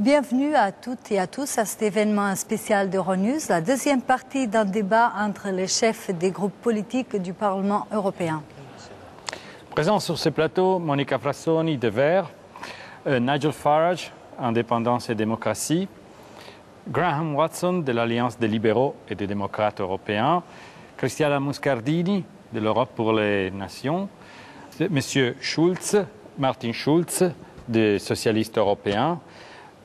Bienvenue à toutes et à tous à cet événement spécial d'Euronews, la deuxième partie d'un débat entre les chefs des groupes politiques du Parlement européen. Présents sur ce plateau, Monica Frassoni de Verts, Nigel Farage, Indépendance et démocratie, Graham Watson de l'Alliance des libéraux et des démocrates européens, Cristiana Muscardini de l'Europe pour les nations, Monsieur Schulz, Martin Schulz des socialistes européens,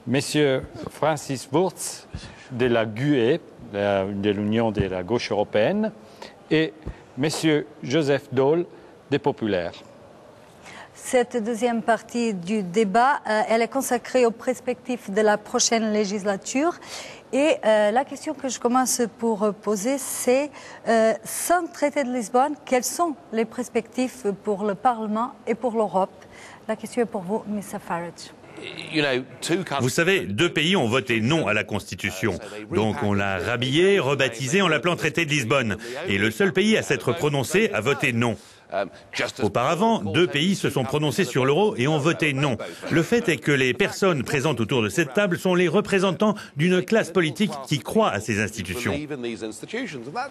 Monsieur Francis Wurz de la GUE, de l'Union de la gauche européenne, et Monsieur Joseph Daul des Populaires. Cette deuxième partie du débat, elle est consacrée aux perspectives de la prochaine législature. Et la question que je commence pour poser, c'est, sans traité de Lisbonne, quelles sont les perspectives pour le Parlement et pour l'Europe? La question est pour vous, M. Farage. Vous savez, deux pays ont voté non à la Constitution. Donc on l'a rhabillé, rebaptisé en l'appelant traité de Lisbonne. Et le seul pays à s'être prononcé a voté non. Auparavant, deux pays se sont prononcés sur l'euro et ont voté non. Le fait est que les personnes présentes autour de cette table sont les représentants d'une classe politique qui croit à ces institutions.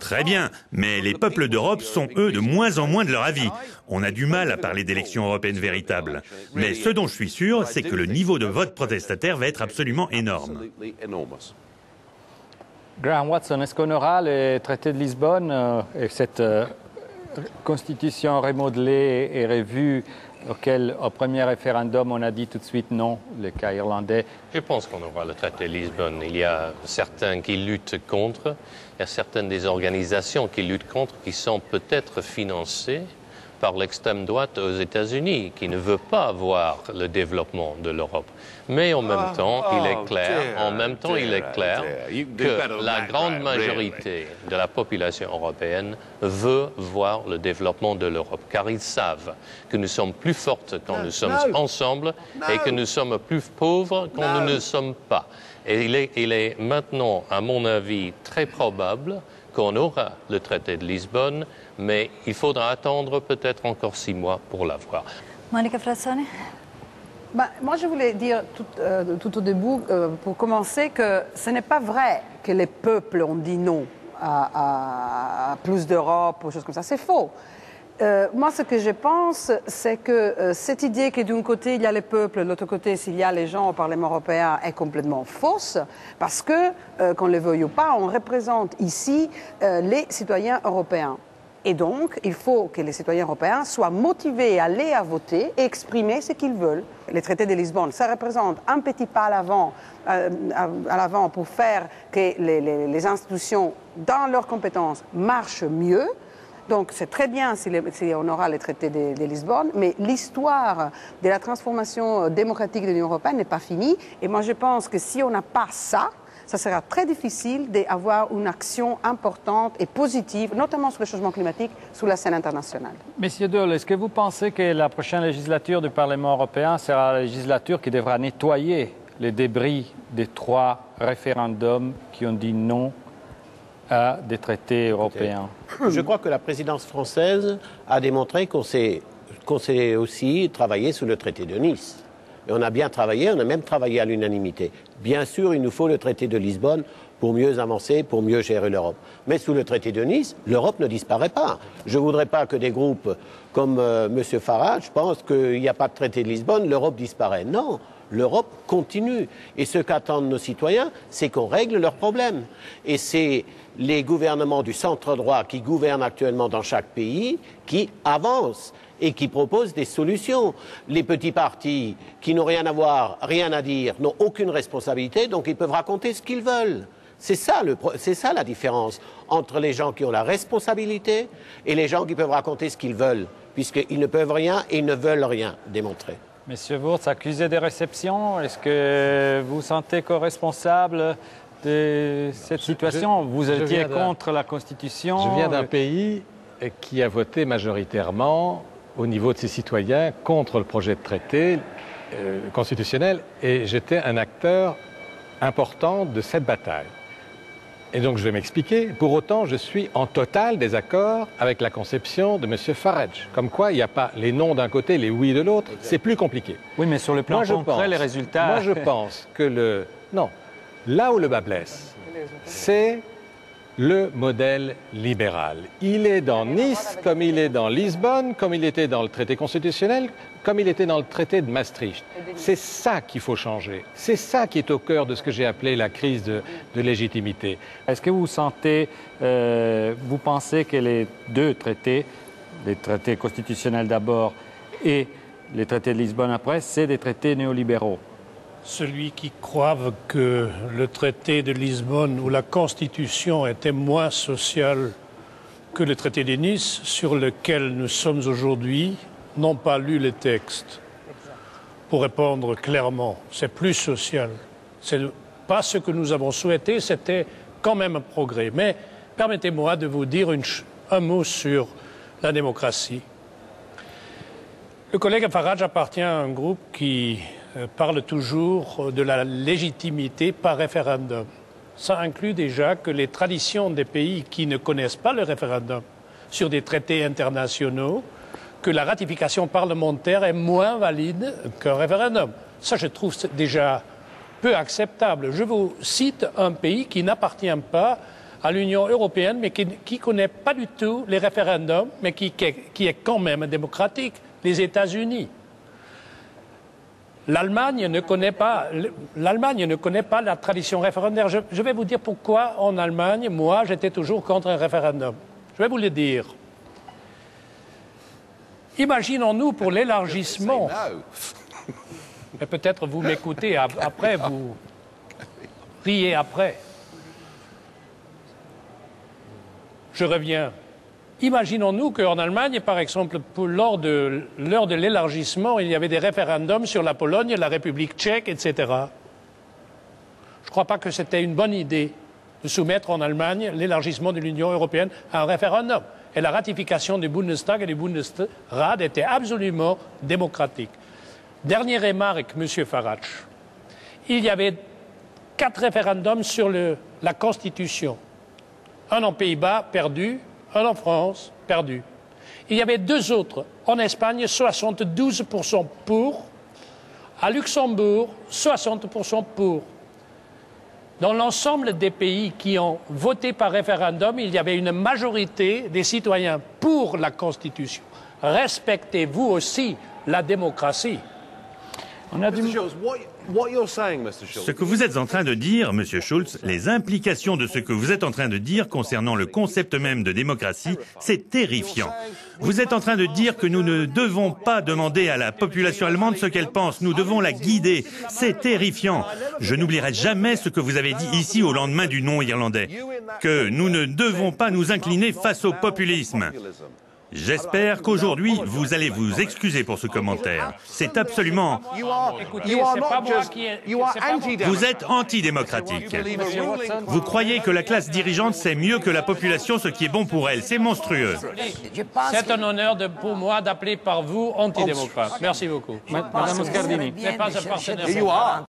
Très bien, mais les peuples d'Europe sont, eux, de moins en moins de leur avis. On a du mal à parler d'élections européennes véritables. Mais ce dont je suis sûr, c'est que le niveau de vote protestataire va être absolument énorme. Graham Watson, est-ce qu'on aura le traité de Lisbonne et cette constitution remodelée et revue auquel, au premier référendum, on a dit tout de suite non, le cas irlandais? Je pense qu'on aura le traité de Lisbonne. Il y a certains qui luttent contre, il y a certaines des organisations qui luttent contre, qui sont peut-être financées par l'extrême droite aux États-Unis, qui ne veut pas voir le développement de l'Europe. Mais en même temps, il est clair, que la grande majorité de la population européenne veut voir le développement de l'Europe, car ils savent que nous sommes plus fortes quand nous sommes ensemble et que nous sommes plus pauvres quand nous ne sommes pas. Et il est maintenant, à mon avis, très probable qu'on aura le traité de Lisbonne, mais il faudra attendre peut-être encore 6 mois pour l'avoir. Monica Frassoni? Moi, je voulais dire tout au début, pour commencer, que ce n'est pas vrai que les peuples ont dit non à plus d'Europe ou choses comme ça. C'est faux. Moi, ce que je pense, c'est que cette idée que d'un côté, il y a les peuples, de l'autre côté, s'il y a les gens au Parlement européen, est complètement fausse, parce que, qu'on le veuille ou pas, on représente ici les citoyens européens. Et donc, il faut que les citoyens européens soient motivés à aller à voter et exprimer ce qu'ils veulent. Le traité de Lisbonne, ça représente un petit pas à l'avant pour faire que les institutions, dans leurs compétences, marchent mieux. Donc, c'est très bien si on aura le traité de Lisbonne, mais l'histoire de la transformation démocratique de l'Union européenne n'est pas finie. Et moi, je pense que si on n'a pas ça, ça sera très difficile d'avoir une action importante et positive, notamment sur le changement climatique, sur la scène internationale. Monsieur Daul, est-ce que vous pensez que la prochaine législature du Parlement européen sera la législature qui devra nettoyer les débris des 3 référendums qui ont dit non à des traités européens? Je crois que la présidence française a démontré qu'on sait aussi travailler sous le traité de Nice. Et on a bien travaillé, on a même travaillé à l'unanimité. Bien sûr, il nous faut le traité de Lisbonne pour mieux avancer, pour mieux gérer l'Europe. Mais sous le traité de Nice, l'Europe ne disparaît pas. Je ne voudrais pas que des groupes comme M. Farage pensent qu'il n'y a pas de traité de Lisbonne, l'Europe disparaît. Non, l'Europe continue. Et ce qu'attendent nos citoyens, c'est qu'on règle leurs problèmes. Et c'est les gouvernements du centre-droit qui gouvernent actuellement dans chaque pays qui avancent et qui proposent des solutions. Les petits partis qui n'ont rien à voir, rien à dire, n'ont aucune responsabilité, donc ils peuvent raconter ce qu'ils veulent. C'est ça la différence entre les gens qui ont la responsabilité et les gens qui peuvent raconter ce qu'ils veulent, puisqu'ils ne peuvent rien et ils ne veulent rien démontrer. Monsieur Wurz, accusé de réception, est-ce que vous vous sentez co-responsable de cette situation? Vous étiez contre la Constitution. Je viens d'un pays qui a voté majoritairement au niveau de ses citoyens contre le projet de traité constitutionnel, et j'étais un acteur important de cette bataille. Et donc je vais m'expliquer. Pour autant, je suis en total désaccord avec la conception de M. Farage. Comme quoi, il n'y a pas les non d'un côté, les oui de l'autre. C'est plus compliqué. Oui, mais sur le plan concret, les résultats... Moi, je pense que Non. Là où le bas blesse, c'est le modèle libéral. Il est dans Nice, comme il est dans Lisbonne, comme il était dans le traité constitutionnel, comme il était dans le traité de Maastricht. C'est ça qu'il faut changer. C'est ça qui est au cœur de ce que j'ai appelé la crise de légitimité. Est-ce que vous sentez, vous pensez que les deux traités, les traités constitutionnels d'abord et les traités de Lisbonne après, c'est des traités néolibéraux? Celui qui croit que le traité de Lisbonne ou la Constitution était moins social que le traité de Nice, sur lequel nous sommes aujourd'hui, n'ont pas lu les textes. Pour répondre clairement, c'est plus social. C'est pas ce que nous avons souhaité, c'était quand même un progrès. Mais permettez-moi de vous dire un mot sur la démocratie. Le collègue Farage appartient à un groupe qui parle toujours de la légitimité par référendum. Ça inclut déjà que les traditions des pays qui ne connaissent pas le référendum sur des traités internationaux, que la ratification parlementaire est moins valide qu'un référendum. Ça, je trouve déjà peu acceptable. Je vous cite un pays qui n'appartient pas à l'Union européenne, mais qui ne connaît pas du tout les référendums, mais qui est quand même démocratique, les États-Unis. L'Allemagne ne connaît pas la tradition référendaire. Je vais vous dire pourquoi en Allemagne, moi, j'étais toujours contre un référendum. Je vais vous le dire. Imaginons-nous pour l'élargissement. Mais peut-être vous m'écoutez après, vous riez après. Je reviens. Imaginons-nous qu'en Allemagne, par exemple, lors de l'élargissement, il y avait des référendums sur la Pologne, la République tchèque, etc. Je ne crois pas que c'était une bonne idée de soumettre en Allemagne l'élargissement de l'Union européenne à un référendum. Et la ratification du Bundestag et du Bundesrat était absolument démocratique. Dernière remarque, M. Farage. Il y avait 4 référendums sur la Constitution. Un en Pays-Bas, perdu. Un en France, perdu. Il y avait 2 autres. En Espagne, 72% pour. À Luxembourg, 60% pour. Dans l'ensemble des pays qui ont voté par référendum, il y avait une majorité des citoyens pour la Constitution. Respectez-vous aussi la démocratie. Ce que vous êtes en train de dire, Monsieur Schulz, les implications de ce que vous êtes en train de dire concernant le concept même de démocratie, c'est terrifiant. Vous êtes en train de dire que nous ne devons pas demander à la population allemande ce qu'elle pense, nous devons la guider. C'est terrifiant. Je n'oublierai jamais ce que vous avez dit ici au lendemain du non irlandais, que nous ne devons pas nous incliner face au populisme. J'espère qu'aujourd'hui, vous allez vous excuser pour ce commentaire. C'est absolument... Écoutez, c'est pas moi qui est... Vous êtes antidémocratique. Vous croyez que la classe dirigeante sait mieux que la population ce qui est bon pour elle. C'est monstrueux. C'est un honneur pour moi d'appeler par vous antidémocrate. Merci beaucoup. Madame Muscardini. C'est pas un partenaire.